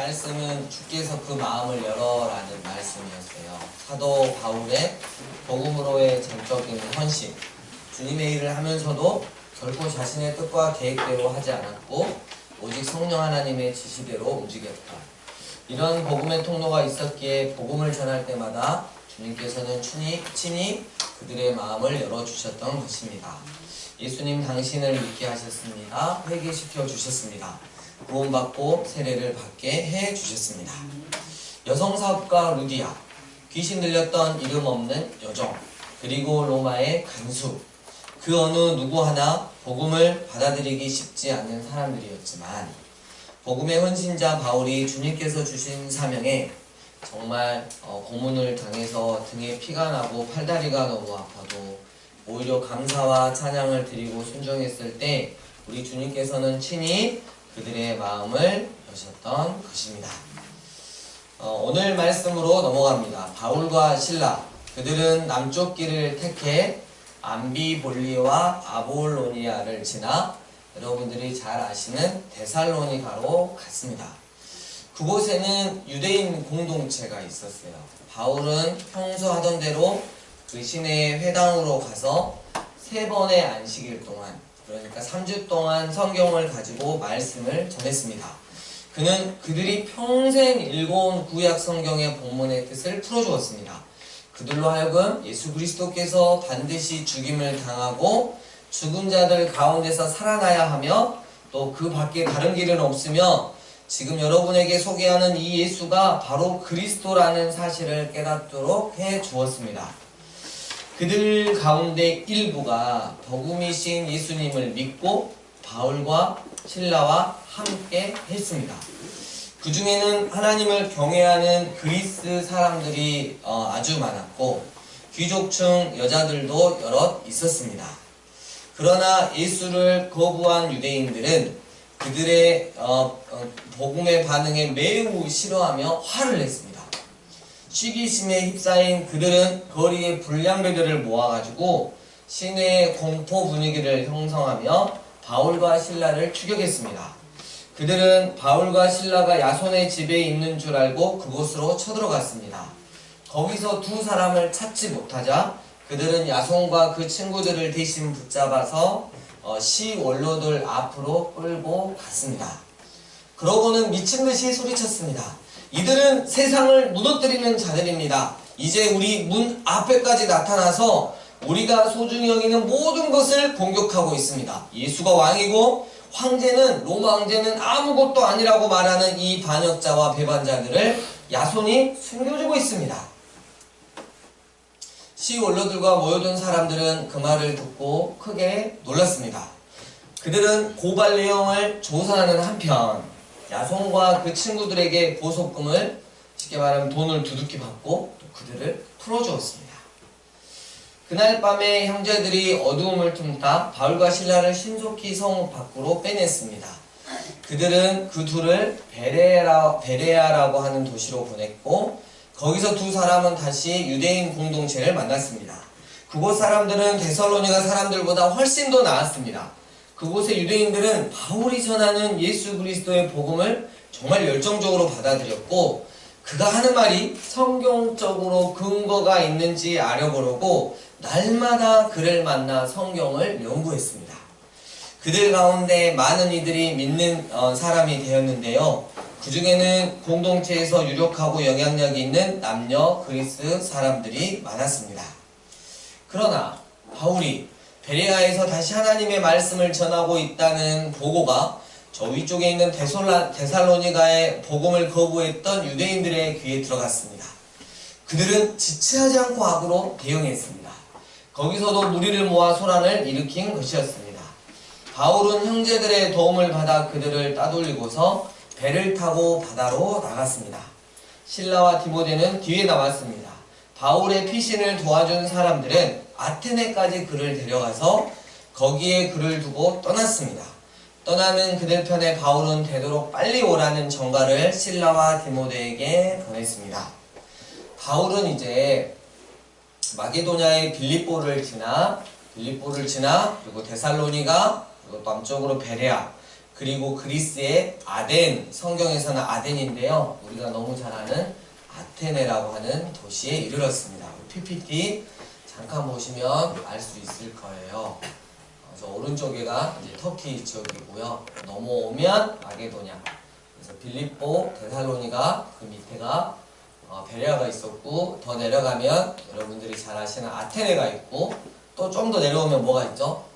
말씀은 주께서 그 마음을 열어라는 말씀이었어요. 사도 바울의 복음으로의 전적인 헌신, 주님의 일을 하면서도 결코 자신의 뜻과 계획대로 하지 않았고 오직 성령 하나님의 지시대로 움직였다. 이런 복음의 통로가 있었기에 복음을 전할 때마다 주님께서는 친히 그들의 마음을 열어주셨던 것입니다. 예수님 당신을 믿게 하셨습니다. 회개시켜 주셨습니다. 구원받고 세례를 받게 해주셨습니다. 여성사업가 루디아, 귀신 들렸던 이름 없는 여종, 그리고 로마의 간수, 그 어느 누구 하나 복음을 받아들이기 쉽지 않는 사람들이었지만 복음의 헌신자 바울이 주님께서 주신 사명에 정말 고문을 당해서 등에 피가 나고 팔다리가 너무 아파도 오히려 감사와 찬양을 드리고 순종했을 때 우리 주님께서는 친히 그들의 마음을 여셨던 것입니다. 오늘 말씀으로 넘어갑니다. 바울과 실라, 그들은 남쪽 길을 택해 암비볼리와 아볼로니아를 지나 여러분들이 잘 아시는 데살로니가로 갔습니다. 그곳에는 유대인 공동체가 있었어요. 바울은 평소 하던 대로 그 시내의 회당으로 가서 3번의 안식일 동안, 그러니까 3주 동안 성경을 가지고 말씀을 전했습니다. 그는 그들이 평생 읽어온 구약 성경의 본문의 뜻을 풀어주었습니다. 그들로 하여금 예수 그리스도께서 반드시 죽임을 당하고 죽은 자들 가운데서 살아나야 하며 또 그 밖에 다른 길은 없으며 지금 여러분에게 소개하는 이 예수가 바로 그리스도라는 사실을 깨닫도록 해 주었습니다. 그들 가운데 일부가 복음이신 예수님을 믿고 바울과 실라와 함께 했습니다. 그 중에는 하나님을 경외하는 그리스 사람들이 아주 많았고 귀족층 여자들도 여럿 있었습니다. 그러나 예수를 거부한 유대인들은 그들의 복음의 반응에 매우 싫어하며 화를 냈습니다. 시기심에 휩싸인 그들은 거리에 불량배들을 모아가지고 시내의 공포 분위기를 형성하며 바울과 실라를 추격했습니다. 그들은 바울과 실라가 야손의 집에 있는 줄 알고 그곳으로 쳐들어갔습니다. 거기서 2사람을 찾지 못하자 그들은 야손과 그 친구들을 대신 붙잡아서 시원로들 앞으로 끌고 갔습니다. 그러고는 미친듯이 소리쳤습니다. 이들은 세상을 무너뜨리는 자들입니다. 이제 우리 문 앞에까지 나타나서 우리가 소중히 여기는 모든 것을 공격하고 있습니다. 예수가 왕이고 황제는, 로마 황제는 아무것도 아니라고 말하는 이 반역자와 배반자들을 야손이 숨겨주고 있습니다. 시원로들과 모여든 사람들은 그 말을 듣고 크게 놀랐습니다. 그들은 고발 내용을 조사하는 한편 야손과 그 친구들에게 보석금을, 쉽게 말하면 돈을 두둑히 받고 또 그들을 풀어주었습니다. 그날 밤에 형제들이 어두움을 틈타 바울과 실라를 신속히 성 밖으로 빼냈습니다. 그들은 그 둘을 베레아라고 하는 도시로 보냈고 거기서 2사람은 다시 유대인 공동체를 만났습니다. 그곳 사람들은 데살로니가 사람들보다 훨씬 더 나았습니다. 그곳의 유대인들은 바울이 전하는 예수 그리스도의 복음을 정말 열정적으로 받아들였고 그가 하는 말이 성경적으로 근거가 있는지 알아보려고 날마다 그를 만나 성경을 연구했습니다. 그들 가운데 많은 이들이 믿는 사람이 되었는데요. 그 중에는 공동체에서 유력하고 영향력이 있는 남녀 그리스 사람들이 많았습니다. 그러나 바울이 베레아에서 다시 하나님의 말씀을 전하고 있다는 보고가 저 위쪽에 있는 데살로니가의 복음을 거부했던 유대인들의 귀에 들어갔습니다. 그들은 지체하지 않고 악으로 대응했습니다. 거기서도 무리를 모아 소란을 일으킨 것이었습니다. 바울은 형제들의 도움을 받아 그들을 따돌리고서 배를 타고 바다로 나갔습니다. 실라와 디모데는 뒤에 나왔습니다. 바울의 피신을 도와준 사람들은 아테네까지 그를 데려가서 거기에 그를 두고 떠났습니다. 떠나는 그들 편에 바울은 되도록 빨리 오라는 전가를 실라와 디모데에게 보냈습니다. 바울은 이제 마게도냐의 빌립보를 지나 그리고 데살로니가, 그리고 남쪽으로 베레아, 그리고 그리스의 아덴, 성경에서는 아덴인데요. 우리가 너무 잘 아는 아테네라고 하는 도시에 이르렀습니다. PPT 잠깐 보시면 알 수 있을 거예요. 그래서 오른쪽에가 이제 터키 지역이고요. 넘어오면 마게도냐. 그래서 빌립보, 데살로니가 그 밑에가 베레아가 있었고, 더 내려가면 여러분들이 잘 아시는 아테네가 있고, 또 좀 더 내려오면 뭐가 있죠?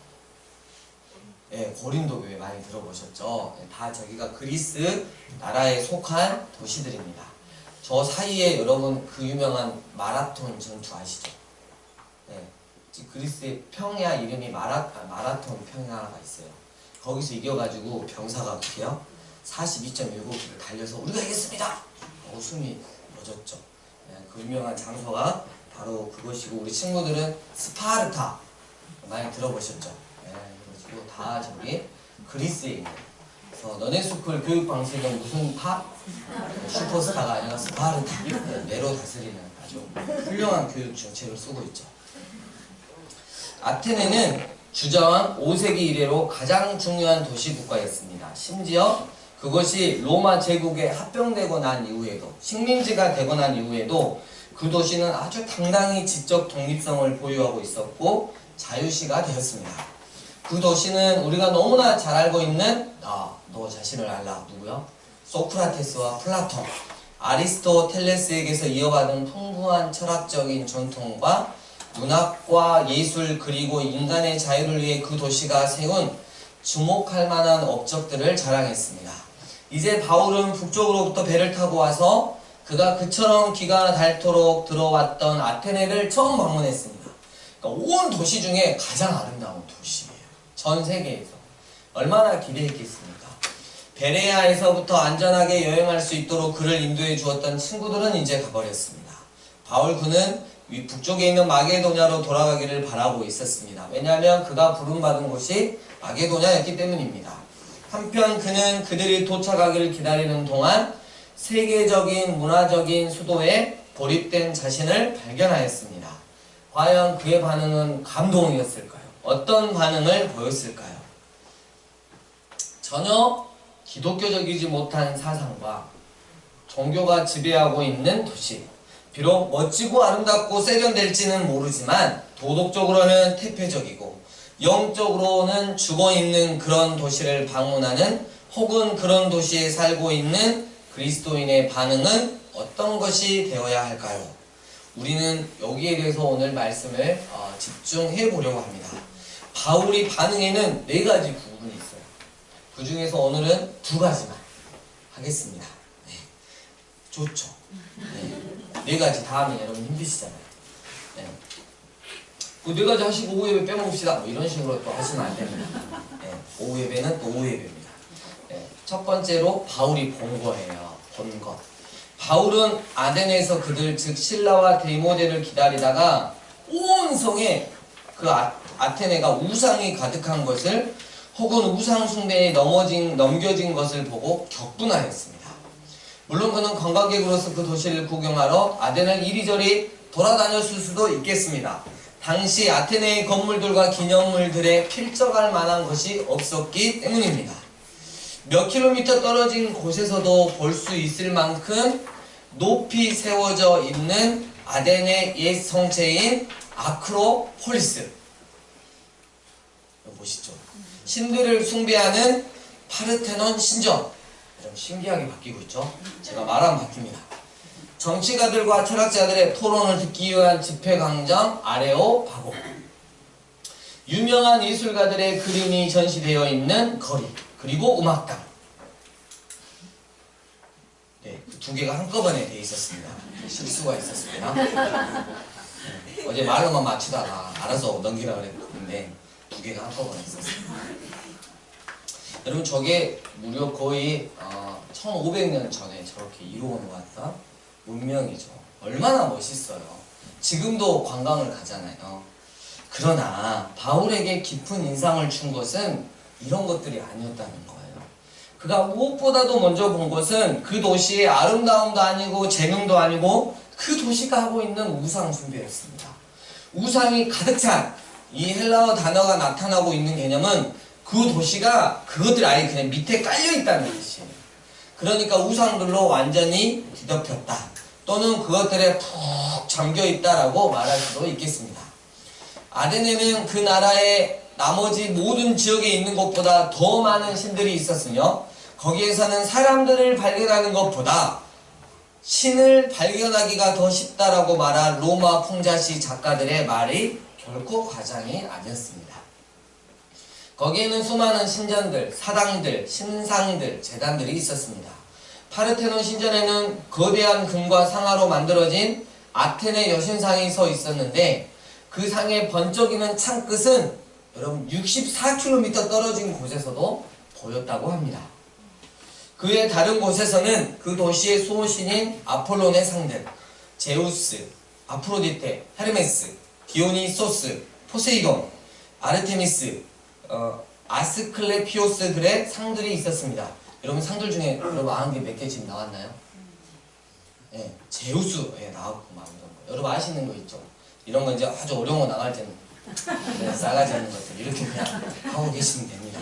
예, 고린도 교회 많이 들어보셨죠? 다 저기가 그리스 나라에 속한 도시들입니다. 저 사이에 여러분 그 유명한 마라톤 전투 아시죠? 예, 그리스의 평야 이름이 마라톤 평야가 있어요. 거기서 이겨가지고 병사가 어떻게 해요? 42.195km 달려서 우리가 이겼습니다! 웃음이 멎었죠. 예, 그 유명한 장소가 바로 그것이고, 우리 친구들은 스파르타 많이 들어보셨죠? 그리고 다 저기 그리스에 있는. 그래서 너네스쿨 교육 방식은 무슨 파? 슈퍼스타가 아니라 스파르타. 네로 다스리는 아주 훌륭한 교육 정책을 쓰고 있죠. 아테네는 주저왕 5세기 이래로 가장 중요한 도시 국가였습니다. 심지어 그것이 로마 제국에 합병되고 난 이후에도, 식민지가 되고 난 이후에도 그 도시는 아주 당당히 지적 독립성을 보유하고 있었고 자유시가 되었습니다. 그 도시는 우리가 너무나 잘 알고 있는 너 자신을 알라 누구요? 소크라테스와 플라톤, 아리스토텔레스에게서 이어받은 풍부한 철학적인 전통과 문학과 예술 그리고 인간의 자유를 위해 그 도시가 세운 주목할 만한 업적들을 자랑했습니다. 이제 바울은 북쪽으로부터 배를 타고 와서 그가 그처럼 기가 닳도록 들어왔던 아테네를 처음 방문했습니다. 그러니까 온 도시 중에 가장 아름다운 도시예요. 전 세계에서. 얼마나 기대했겠습니까? 베레아에서부터 안전하게 여행할 수 있도록 그를 인도해 주었던 친구들은 이제 가버렸습니다. 바울 그는 북쪽에 있는 마게도냐로 돌아가기를 바라고 있었습니다. 왜냐하면 그가 부름받은 곳이 마게도냐였기 때문입니다. 한편 그는 그들이 도착하기를 기다리는 동안 세계적인 문화적인 수도에 고립된 자신을 발견하였습니다. 과연 그의 반응은 감동이었을까요? 어떤 반응을 보였을까요? 전혀 기독교적이지 못한 사상과 종교가 지배하고 있는 도시. 비록 멋지고 아름답고 세련될지는 모르지만 도덕적으로는 태폐적이고 영적으로는 죽어있는 그런 도시를 방문하는, 혹은 그런 도시에 살고 있는 그리스도인의 반응은 어떤 것이 되어야 할까요? 우리는 여기에 대해서 오늘 말씀을 집중해 보려고 합니다. 바울이 반응에는 4가지 부분이 있어요. 그 중에서 오늘은 2가지만 하겠습니다. 네. 좋죠. 네. 4가지 다 하면 여러분 힘드시잖아요. 네. 그 4가지 하시고 오후 예배 빼먹읍시다. 뭐 이런 식으로 또 하시면 안 됩니다. 네. 오후 예배는 또 오후 예배입니다. 네. 첫 번째로 바울이 본 거예요. 본 것. 바울은 아덴에서 그들 즉 실라와 데이모데를 기다리다가 온 성에 그 아테네가 우상이 가득한 것을, 혹은 우상 숭배에 넘겨진 것을 보고 격분하였습니다. 물론 그는 관광객으로서 그 도시를 구경하러 아덴을 이리저리 돌아다녔을 수도 있겠습니다. 당시 아테네의 건물들과 기념물들에 필적할 만한 것이 없었기 때문입니다. 몇 킬로미터 떨어진 곳에서도 볼 수 있을 만큼 높이 세워져 있는 아덴의 옛 성체인 아크로폴리스. 보시죠. 신들을 숭배하는 파르테논 신전. 좀 신기하게 바뀌고 있죠. 제가 말하면 바뀝니다. 정치가들과 철학자들의 토론을 듣기 위한 집회광장 아레오파고. 유명한 예술가들의 그림이 전시되어 있는 거리. 그리고 음악당. 네, 그 2개가 한꺼번에 되어 있었습니다. 실수가 있었습니다. 어제 말로만 맞추다가 알아서 넘기라 그랬는데 2개가 한꺼번에 있었습니다. 여러분, 저게 무려 거의 1500년 전에 저렇게 이루어 놓았던 문명이죠. 얼마나 멋있어요. 지금도 관광을 가잖아요. 그러나 바울에게 깊은 인상을 준 것은 이런 것들이 아니었다는 거예요. 그가 무엇보다도 먼저 본 것은 그 도시의 아름다움도 아니고 재능도 아니고 그 도시가 하고 있는 우상 숭배였습니다. 우상이 가득 찬 이 헬라어 단어가 나타나고 있는 개념은 그 도시가 그것들 아예 그냥 밑에 깔려 있다는 뜻이에요. 그러니까 우상들로 완전히 뒤덮였다. 또는 그것들에 푹 잠겨 있다라고 말할 수도 있겠습니다. 아덴에는 그 나라의 나머지 모든 지역에 있는 것보다 더 많은 신들이 있었으며 거기에서는 사람들을 발견하는 것보다 신을 발견하기가 더 쉽다라고 말한 로마 풍자시 작가들의 말이 결코 과장이 아니었습니다. 거기에는 수많은 신전들, 사당들, 신상들, 제단들이 있었습니다. 파르테논 신전에는 거대한 금과 상아로 만들어진 아테네 여신상이 서 있었는데 그 상의 번쩍이는 창끝은 여러분 64km 떨어진 곳에서도 보였다고 합니다. 그의 다른 곳에서는 그 도시의 수호신인 아폴론의 상들, 제우스, 아프로디테, 헤르메스, 디오니소스, 포세이돈, 아르테미스, 아스클레피오스들의 상들이 있었습니다. 여러분 상들 중에 여러분 아는 게 몇 개 지금 나왔나요? 예, 제우스 나왔고 막 이런 거. 여러분 아시는 거 있죠? 이런 거 이제 아주 어려운 거 나갈 때는 싸가지 없는 것들 이렇게 그냥 하고 계시면 됩니다.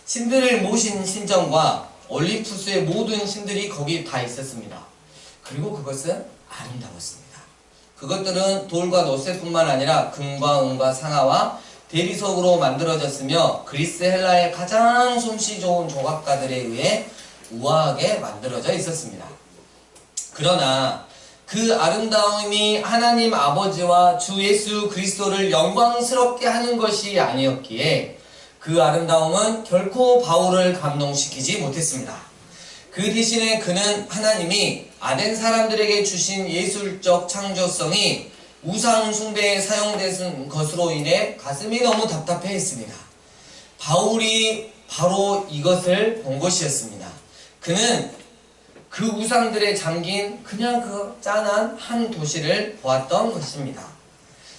신들을 모신 신전과 올림푸스의 모든 신들이 거기 다 있었습니다. 그리고 그것은 아름다웠습니다. 그것들은 돌과 노쇠뿐만 아니라 금과 은과 상아와 대리석으로 만들어졌으며 그리스 헬라의 가장 솜씨 좋은 조각가들에 의해 우아하게 만들어져 있었습니다. 그러나 그 아름다움이 하나님 아버지와 주 예수 그리스도를 영광스럽게 하는 것이 아니었기에 그 아름다움은 결코 바울을 감동시키지 못했습니다. 그 대신에 그는 하나님이 아덴 사람들에게 주신 예술적 창조성이 우상 숭배에 사용된 것으로 인해 가슴이 너무 답답해 했습니다. 바울이 바로 이것을 본 것이었습니다. 그는 그 우상들에 잠긴 그냥 그 짠한 한 도시를 보았던 것입니다.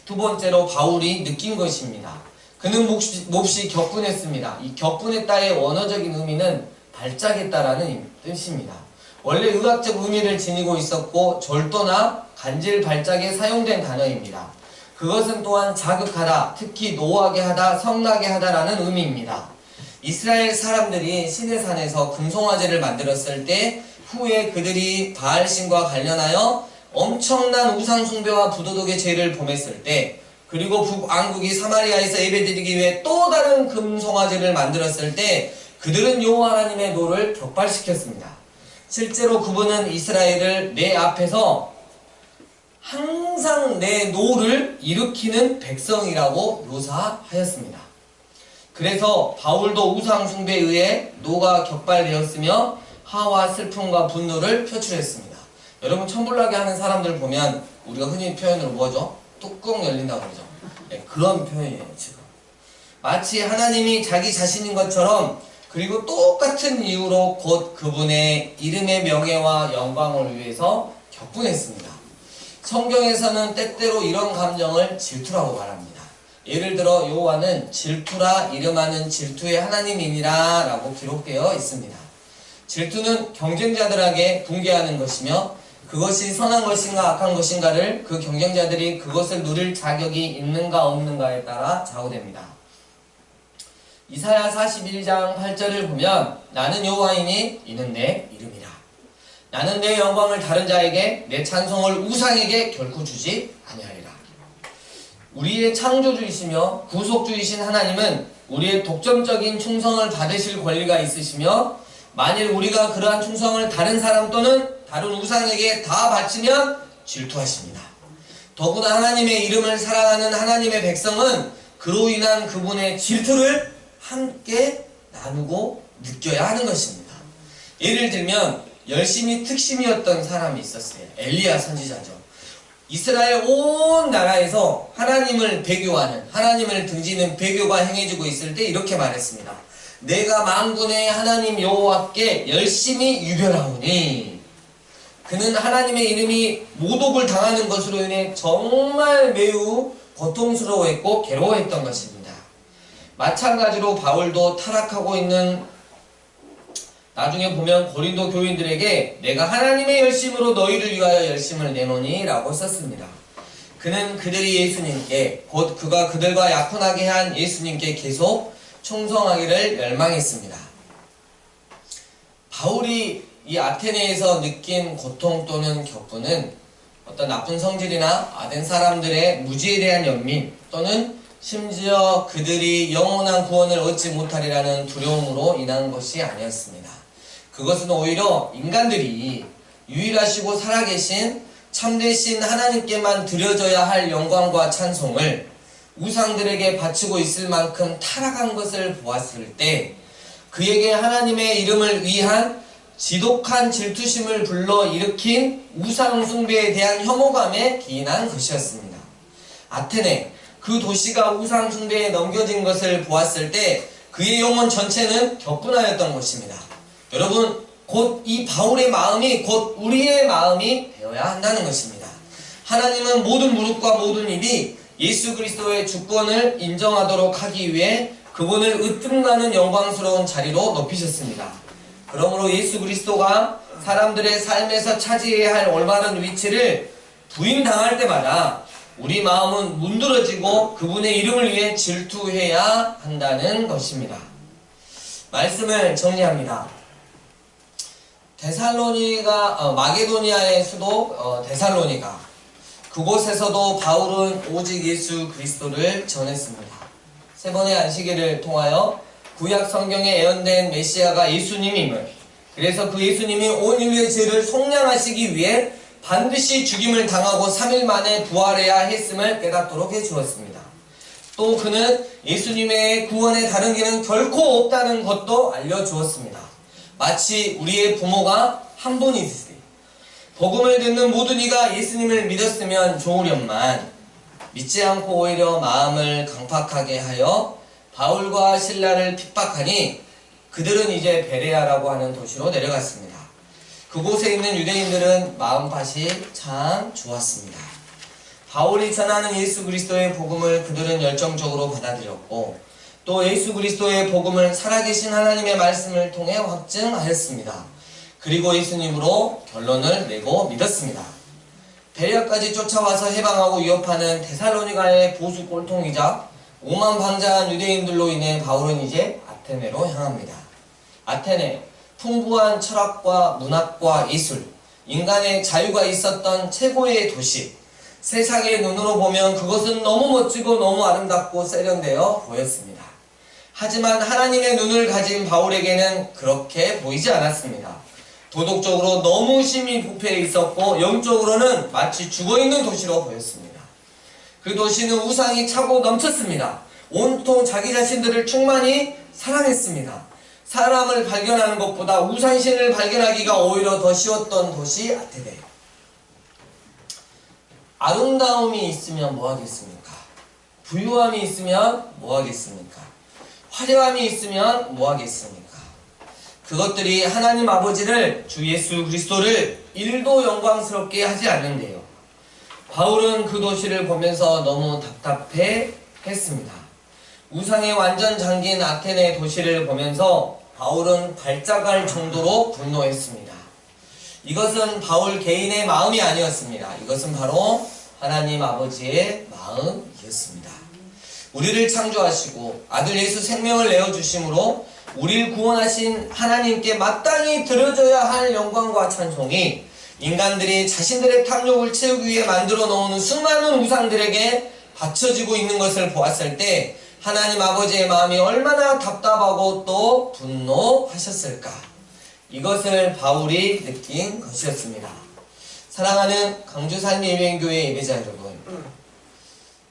두 번째로 바울이 느낀 것입니다. 그는 몹시 격분했습니다. 이 격분했다의 원어적인 의미는 발작했다라는 뜻입니다. 원래 의학적 의미를 지니고 있었고 절도나 간질 발작에 사용된 단어입니다. 그것은 또한 자극하다, 특히 노하게 하다, 성나게 하다라는 의미입니다. 이스라엘 사람들이 시내 산에서 금송아지를 만들었을 때 후에 그들이 바알신과 관련하여 엄청난 우상숭배와 부도덕의 죄를 범했을 때 그리고 북왕국이 사마리아에서 예배드리기 위해 또 다른 금송아지를 만들었을 때 그들은 여호와 하나님의 노를 격발시켰습니다. 실제로 그분은 이스라엘을 내 앞에서 항상 내 노를 일으키는 백성이라고 묘사하였습니다. 그래서 바울도 우상숭배에 의해 노가 격발되었으며 화와 슬픔과 분노를 표출했습니다. 여러분 천불나게 하는 사람들 보면 우리가 흔히 표현으로 뭐죠? 뚜껑 열린다고 그러죠. 네, 그런 표현이에요 지금. 마치 하나님이 자기 자신인 것처럼 그리고 똑같은 이유로 곧 그분의 이름의 명예와 영광을 위해서 격분했습니다. 성경에서는 때때로 이런 감정을 질투라고 말합니다. 예를 들어 여호와는 질투라 이름하는 질투의 하나님이니라 라고 기록되어 있습니다. 질투는 경쟁자들에게 붕괴하는 것이며 그것이 선한 것인가 악한 것인가를 그 경쟁자들이 그것을 누릴 자격이 있는가 없는가에 따라 좌우됩니다. 이사야 41장 8절을 보면 나는 여호와이니 이는 내 이름이라. 나는 내 영광을 다른 자에게 내 찬송을 우상에게 결코 주지 아니하리라. 우리의 창조주이시며 구속주이신 하나님은 우리의 독점적인 충성을 받으실 권리가 있으시며 만일 우리가 그러한 충성을 다른 사람 또는 다른 우상에게 다 바치면 질투하십니다. 더구나 하나님의 이름을 사랑하는 하나님의 백성은 그로 인한 그분의 질투를 함께 나누고 느껴야 하는 것입니다. 예를 들면 열심히 특심이었던 사람이 있었어요. 엘리야 선지자죠. 이스라엘 온 나라에서 하나님을 배교하는 하나님을 등지는 배교가 행해지고 있을 때 이렇게 말했습니다. 내가 만군의 하나님 여호와께 열심히 유별하오니 그는 하나님의 이름이 모독을 당하는 것으로 인해 정말 매우 고통스러워했고 괴로워했던 것입니다. 마찬가지로 바울도 타락하고 있는 나중에 보면 고린도 교인들에게 내가 하나님의 열심으로 너희를 위하여 열심을 내노니 라고 썼습니다. 그는 그들이 예수님께 곧 그가 그들과 약혼하게 한 예수님께 계속 충성하기를 열망했습니다. 바울이 이 아테네에서 느낀 고통 또는 격분은 어떤 나쁜 성질이나 아덴 사람들의 무지에 대한 연민 또는 심지어 그들이 영원한 구원을 얻지 못하리라는 두려움으로 인한 것이 아니었습니다. 그것은 오히려 인간들이 유일하시고 살아계신 참되신 하나님께만 드려져야 할 영광과 찬송을 우상들에게 바치고 있을 만큼 타락한 것을 보았을 때 그에게 하나님의 이름을 위한 지독한 질투심을 불러일으킨 우상 숭배에 대한 혐오감에 기인한 것이었습니다. 아테네, 그 도시가 우상 숭배에 넘겨진 것을 보았을 때 그의 영혼 전체는 격분하였던 것입니다. 여러분, 곧 이 바울의 마음이 곧 우리의 마음이 되어야 한다는 것입니다. 하나님은 모든 무릎과 모든 입이 예수 그리스도의 주권을 인정하도록 하기 위해 그분을 으뜸가는 영광스러운 자리로 높이셨습니다. 그러므로 예수 그리스도가 사람들의 삶에서 차지해야 할 올바른 위치를 부인당할 때마다 우리 마음은 문드러지고 그분의 이름을 위해 질투해야 한다는 것입니다. 말씀을 정리합니다. 마게도니아의 수도 데살로니가, 그곳에서도 바울은 오직 예수 그리스도를 전했습니다. 세 번의 안식일을 통하여 구약 성경에 예언된 메시아가 예수님임을, 그래서 그 예수님이 온 인류의 죄를 속량하시기 위해 반드시 죽임을 당하고 3일 만에 부활해야 했음을 깨닫도록 해주었습니다. 또 그는 예수님의 구원의 다른 길은 결코 없다는 것도 알려주었습니다. 마치 우리의 부모가 한 분이시지, 복음을 듣는 모든 이가 예수님을 믿었으면 좋으련만 믿지 않고 오히려 마음을 강팍하게 하여 바울과 실라를 핍박하니 그들은 이제 베레아라고 하는 도시로 내려갔습니다. 그곳에 있는 유대인들은 마음밭이 참 좋았습니다. 바울이 전하는 예수 그리스도의 복음을 그들은 열정적으로 받아들였고 또 예수 그리스도의 복음을 살아계신 하나님의 말씀을 통해 확증하였습니다. 그리고 예수님으로 결론을 내고 믿었습니다. 베레아까지 쫓아와서 해방하고 위협하는 데살로니가의 보수 꼴통이자 오만방자한 유대인들로 인해 바울은 이제 아테네로 향합니다. 아테네, 풍부한 철학과 문학과 예술, 인간의 자유가 있었던 최고의 도시. 세상의 눈으로 보면 그것은 너무 멋지고 너무 아름답고 세련되어 보였습니다. 하지만 하나님의 눈을 가진 바울에게는 그렇게 보이지 않았습니다. 도덕적으로 너무 심히 부패해 있었고 영적으로는 마치 죽어있는 도시로 보였습니다. 그 도시는 우상이 차고 넘쳤습니다. 온통 자기 자신들을 충만히 사랑했습니다. 사람을 발견하는 것보다 우상신을 발견하기가 오히려 더 쉬웠던 도시 아테네. 아름다움이 있으면 뭐하겠습니까? 부유함이 있으면 뭐하겠습니까? 화려함이 있으면 뭐하겠습니까? 그것들이 하나님 아버지를, 주 예수 그리스도를 일도 영광스럽게 하지 않는데요. 바울은 그 도시를 보면서 너무 답답해 했습니다. 우상에 완전 잠긴 아테네 도시를 보면서 바울은 발작할 정도로 분노했습니다. 이것은 바울 개인의 마음이 아니었습니다. 이것은 바로 하나님 아버지의 마음이었습니다. 우리를 창조하시고 아들 예수 생명을 내어주심으로 우리를 구원하신 하나님께 마땅히 드려져야 할 영광과 찬송이 인간들이 자신들의 탐욕을 채우기 위해 만들어 놓은 수많은 우상들에게 바쳐지고 있는 것을 보았을 때 하나님 아버지의 마음이 얼마나 답답하고 또 분노하셨을까? 이것을 바울이 느낀 것이었습니다. 사랑하는 강주산예배교회 예배자 여러분,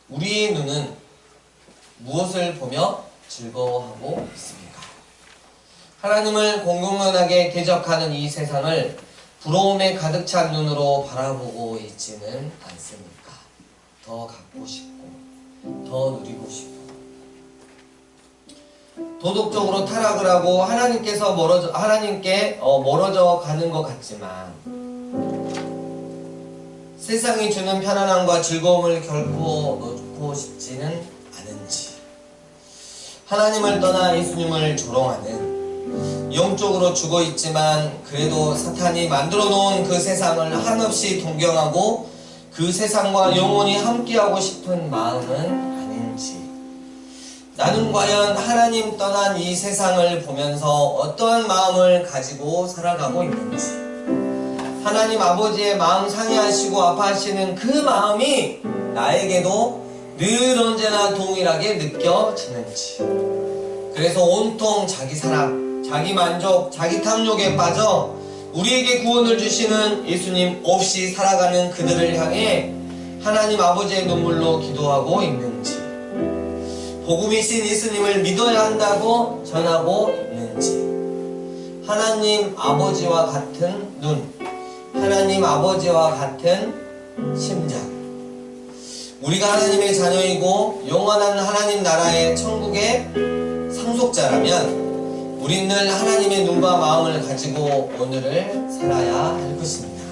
우리의 눈은 무엇을 보며 즐거워하고 있습니까? 하나님을 공공연하게 대적하는 이 세상을 부러움에 가득 찬 눈으로 바라보고 있지는 않습니까? 더 갖고 싶고 더 누리고 싶고 도덕적으로 타락을 하고 하나님께 멀어져 가는 것 같지만 세상이 주는 편안함과 즐거움을 결코 놓고 싶지는 않은지, 하나님을 떠나 예수님을 조롱하는 영적으로 죽어있지만 그래도 사탄이 만들어 놓은 그 세상을 한없이 동경하고 그 세상과 영원히 함께하고 싶은 마음은 아닌지, 나는 과연 하나님 떠난 이 세상을 보면서 어떠한 마음을 가지고 살아가고 있는지, 하나님 아버지의 마음 상해하시고 아파하시는 그 마음이 나에게도 늘 언제나 동일하게 느껴지는지, 그래서 온통 자기 사랑, 자기 만족, 자기 탐욕에 빠져 우리에게 구원을 주시는 예수님 없이 살아가는 그들을 향해 하나님 아버지의 눈물로 기도하고 있는지, 복음이신 예수님을 믿어야 한다고 전하고 있는지, 하나님 아버지와 같은 눈, 하나님 아버지와 같은 심장, 우리가 하나님의 자녀이고 영원한 하나님 나라의 천국의 상속자라면 우린 늘 하나님의 눈과 마음을 가지고 오늘을 살아야 할 것입니다.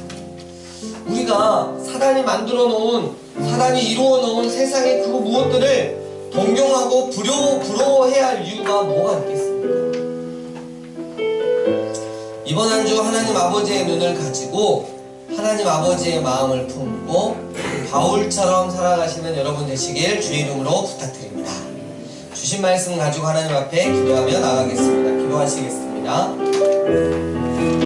우리가 사단이 만들어 놓은, 사단이 이루어 놓은 세상의 그 무엇들을 동경하고 부러워해야 할 이유가 뭐가 있겠습니까? 이번 한 주 하나님 아버지의 눈을 가지고 하나님 아버지의 마음을 품고 바울처럼 살아가시는 여러분 되시길 주의 이름으로 부탁드립니다. 주신 말씀 가지고 하나님 앞에 기도하며 나가겠습니다. 기도하시겠습니다.